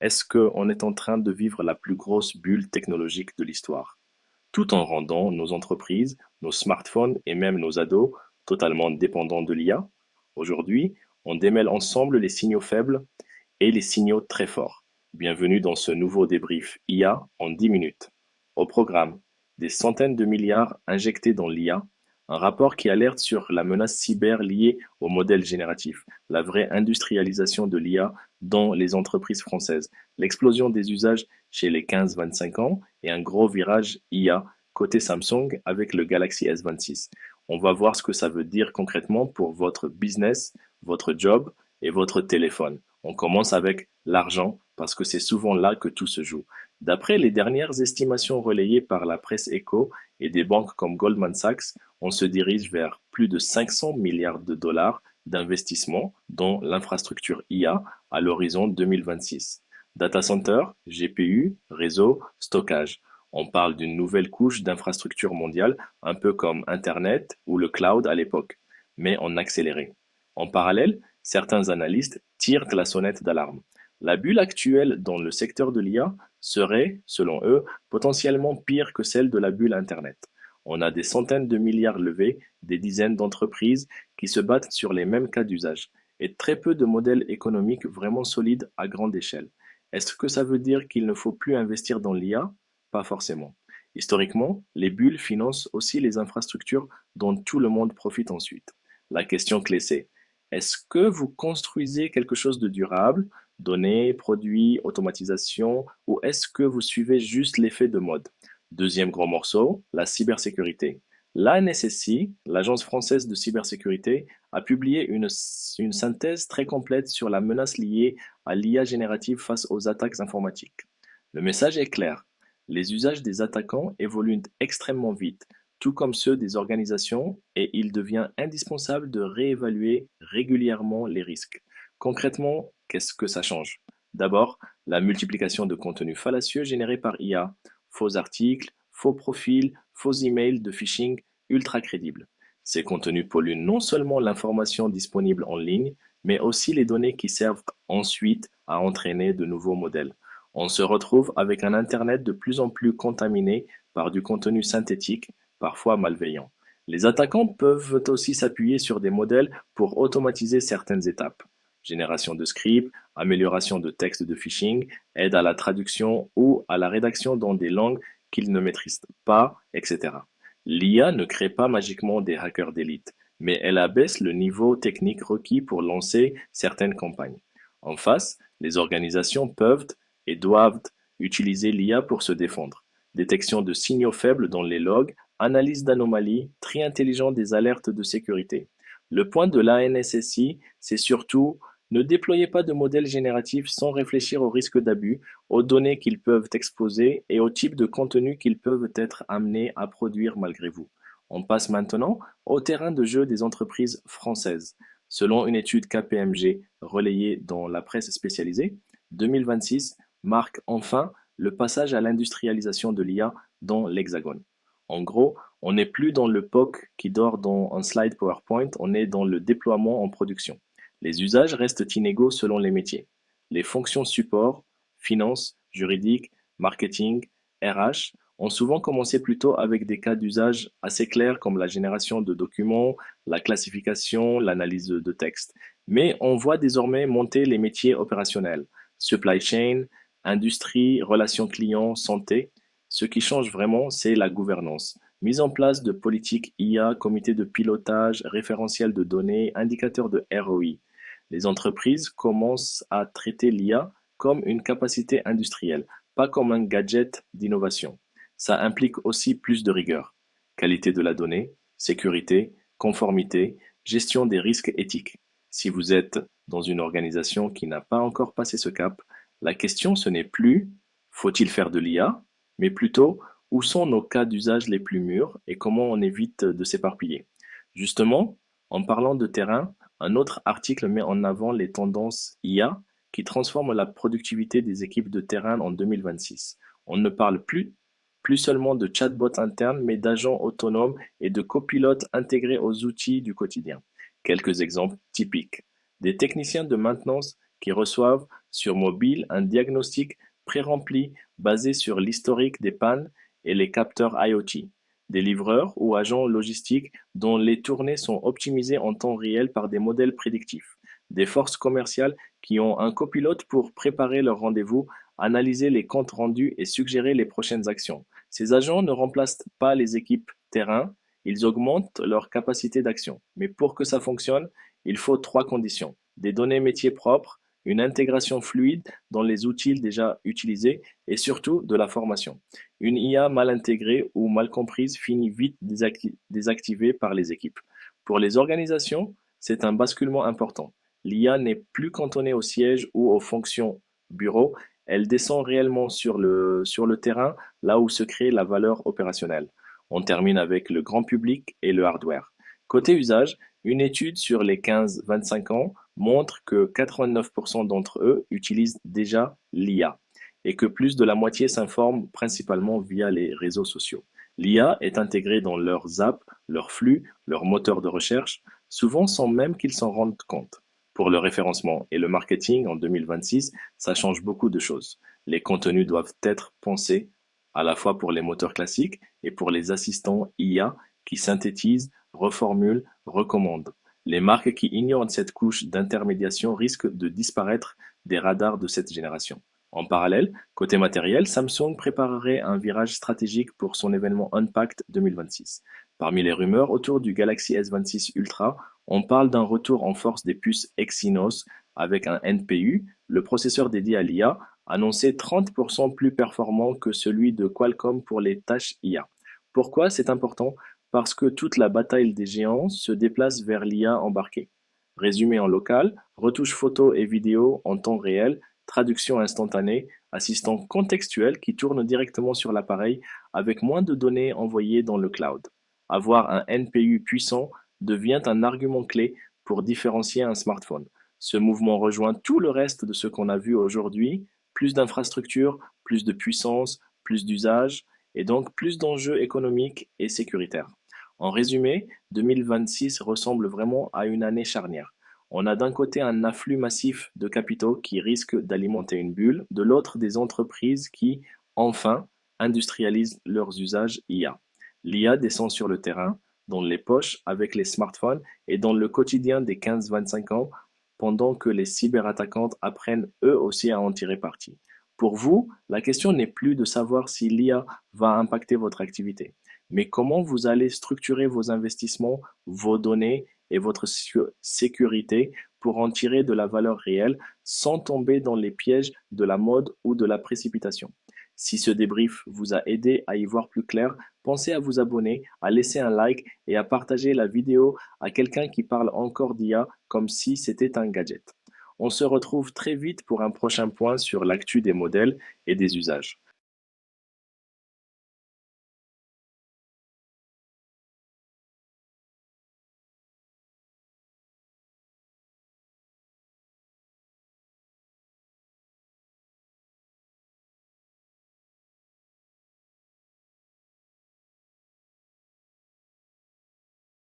Est-ce qu'on est en train de vivre la plus grosse bulle technologique de l'histoire, tout en rendant nos entreprises, nos smartphones et même nos ados totalement dépendants de l'IA? Aujourd'hui, on démêle ensemble les signaux faibles et les signaux très forts. Bienvenue dans ce nouveau débrief IA en 10 minutes. Au programme, des centaines de milliards injectés dans l'IA, un rapport qui alerte sur la menace cyber liée au modèle génératif, la vraie industrialisation de l'IA dans les entreprises françaises, l'explosion des usages chez les 15-25 ans et un gros virage IA côté Samsung avec le Galaxy S26. On va voir ce que ça veut dire concrètement pour votre business, votre job et votre téléphone. On commence avec l'argent parce que c'est souvent là que tout se joue. D'après les dernières estimations relayées par la presse éco et des banques comme Goldman Sachs, on se dirige vers plus de 500 milliards de dollars d'investissement dans l'infrastructure IA à l'horizon 2026. Data center, GPU, réseau, stockage. On parle d'une nouvelle couche d'infrastructure mondiale, un peu comme Internet ou le cloud à l'époque, mais en accéléré. En parallèle, certains analystes tirent la sonnette d'alarme. La bulle actuelle dans le secteur de l'IA serait, selon eux, potentiellement pire que celle de la bulle Internet. On a des centaines de milliards levés, des dizaines d'entreprises qui se battent sur les mêmes cas d'usage, et très peu de modèles économiques vraiment solides à grande échelle. Est-ce que ça veut dire qu'il ne faut plus investir dans l'IA? Pas forcément. Historiquement, les bulles financent aussi les infrastructures dont tout le monde profite ensuite. La question clé c'est: est-ce que vous construisez quelque chose de durable, données, produits, automatisation, ou est-ce que vous suivez juste l'effet de mode? Deuxième gros morceau, la cybersécurité. L'ANSSI, l'Agence française de cybersécurité, a publié une synthèse très complète sur la menace liée à l'IA générative face aux attaques informatiques. Le message est clair. Les usages des attaquants évoluent extrêmement vite, tout comme ceux des organisations, et il devient indispensable de réévaluer régulièrement les risques. Concrètement, qu'est-ce que ça change? D'abord, la multiplication de contenus fallacieux générés par IA, faux articles, faux profils, faux emails de phishing ultra crédibles. Ces contenus polluent non seulement l'information disponible en ligne, mais aussi les données qui servent ensuite à entraîner de nouveaux modèles. On se retrouve avec un Internet de plus en plus contaminé par du contenu synthétique, parfois malveillant. Les attaquants peuvent aussi s'appuyer sur des modèles pour automatiser certaines étapes. Génération de scripts, amélioration de textes de phishing, aide à la traduction ou à la rédaction dans des langues qu'ils ne maîtrisent pas, etc. L'IA ne crée pas magiquement des hackers d'élite, mais elle abaisse le niveau technique requis pour lancer certaines campagnes. En face, les organisations peuvent et doivent utiliser l'IA pour se défendre. Détection de signaux faibles dans les logs, analyse d'anomalies, tri intelligent des alertes de sécurité. Le point de l'ANSSI, c'est surtout: ne déployez pas de modèles génératifs sans réfléchir aux risques d'abus, aux données qu'ils peuvent exposer et au type de contenu qu'ils peuvent être amenés à produire malgré vous. On passe maintenant au terrain de jeu des entreprises françaises. Selon une étude KPMG relayée dans la presse spécialisée, 2026 marque enfin le passage à l'industrialisation de l'IA dans l'Hexagone. En gros, on n'est plus dans le POC qui dort dans un slide PowerPoint, on est dans le déploiement en production. Les usages restent inégaux selon les métiers. Les fonctions support, finance, juridique, marketing, RH ont souvent commencé plutôt avec des cas d'usage assez clairs comme la génération de documents, la classification, l'analyse de texte. Mais on voit désormais monter les métiers opérationnels: supply chain, industrie, relations clients, santé. Ce qui change vraiment, c'est la gouvernance. Mise en place de politiques IA, comités de pilotage, référentiels de données, indicateurs de ROI. Les entreprises commencent à traiter l'IA comme une capacité industrielle, pas comme un gadget d'innovation. Ça implique aussi plus de rigueur: qualité de la donnée, sécurité, conformité, gestion des risques éthiques. Si vous êtes dans une organisation qui n'a pas encore passé ce cap, la question ce n'est plus: faut-il faire de l'IA, mais plutôt: où sont nos cas d'usage les plus mûrs et comment on évite de s'éparpiller. Justement, en parlant de terrain, un autre article met en avant les tendances IA qui transforment la productivité des équipes de terrain en 2026. On ne parle plus seulement de chatbots internes, mais d'agents autonomes et de copilotes intégrés aux outils du quotidien. Quelques exemples typiques: des techniciens de maintenance qui reçoivent sur mobile un diagnostic pré-rempli basé sur l'historique des pannes et les capteurs IoT. Des livreurs ou agents logistiques dont les tournées sont optimisées en temps réel par des modèles prédictifs. Des forces commerciales qui ont un copilote pour préparer leurs rendez-vous, analyser les comptes rendus et suggérer les prochaines actions. Ces agents ne remplacent pas les équipes terrain, ils augmentent leur capacité d'action. Mais pour que ça fonctionne, il faut trois conditions. Des données métiers propres, une intégration fluide dans les outils déjà utilisés et surtout de la formation. Une IA mal intégrée ou mal comprise finit vite désactivée par les équipes. Pour les organisations, c'est un basculement important. L'IA n'est plus cantonnée au siège ou aux fonctions bureau, elle descend réellement sur le terrain, là où se crée la valeur opérationnelle. On termine avec le grand public et le hardware. Côté usage, une étude sur les 15-25 ans montre que 89% d'entre eux utilisent déjà l'IA et que plus de la moitié s'informent principalement via les réseaux sociaux. L'IA est intégrée dans leurs apps, leurs flux, leurs moteurs de recherche, souvent sans même qu'ils s'en rendent compte. Pour le référencement et le marketing en 2026, ça change beaucoup de choses. Les contenus doivent être pensés à la fois pour les moteurs classiques et pour les assistants IA qui synthétisent, reformulent, recommandent. Les marques qui ignorent cette couche d'intermédiation risquent de disparaître des radars de cette génération. En parallèle, côté matériel, Samsung préparerait un virage stratégique pour son événement Unpacked 2026. Parmi les rumeurs autour du Galaxy S26 Ultra, on parle d'un retour en force des puces Exynos avec un NPU, le processeur dédié à l'IA, annoncé 30% plus performant que celui de Qualcomm pour les tâches IA. Pourquoi c'est important? Parce que toute la bataille des géants se déplace vers l'IA embarquée. Résumé en local, retouche photo et vidéo en temps réel, traduction instantanée, assistant contextuel qui tourne directement sur l'appareil avec moins de données envoyées dans le cloud. Avoir un NPU puissant devient un argument clé pour différencier un smartphone. Ce mouvement rejoint tout le reste de ce qu'on a vu aujourd'hui, plus d'infrastructures, plus de puissance, plus d'usage, et donc plus d'enjeux économiques et sécuritaires. En résumé, 2026 ressemble vraiment à une année charnière. On a d'un côté un afflux massif de capitaux qui risque d'alimenter une bulle, de l'autre des entreprises qui, enfin, industrialisent leurs usages IA. L'IA descend sur le terrain, dans les poches avec les smartphones et dans le quotidien des 15-25 ans, pendant que les cyberattaquantes apprennent eux aussi à en tirer parti. Pour vous, la question n'est plus de savoir si l'IA va impacter votre activité, mais comment vous allez structurer vos investissements, vos données et votre sécurité pour en tirer de la valeur réelle sans tomber dans les pièges de la mode ou de la précipitation. Si ce débrief vous a aidé à y voir plus clair, pensez à vous abonner, à laisser un like et à partager la vidéo à quelqu'un qui parle encore d'IA comme si c'était un gadget. On se retrouve très vite pour un prochain point sur l'actu des modèles et des usages.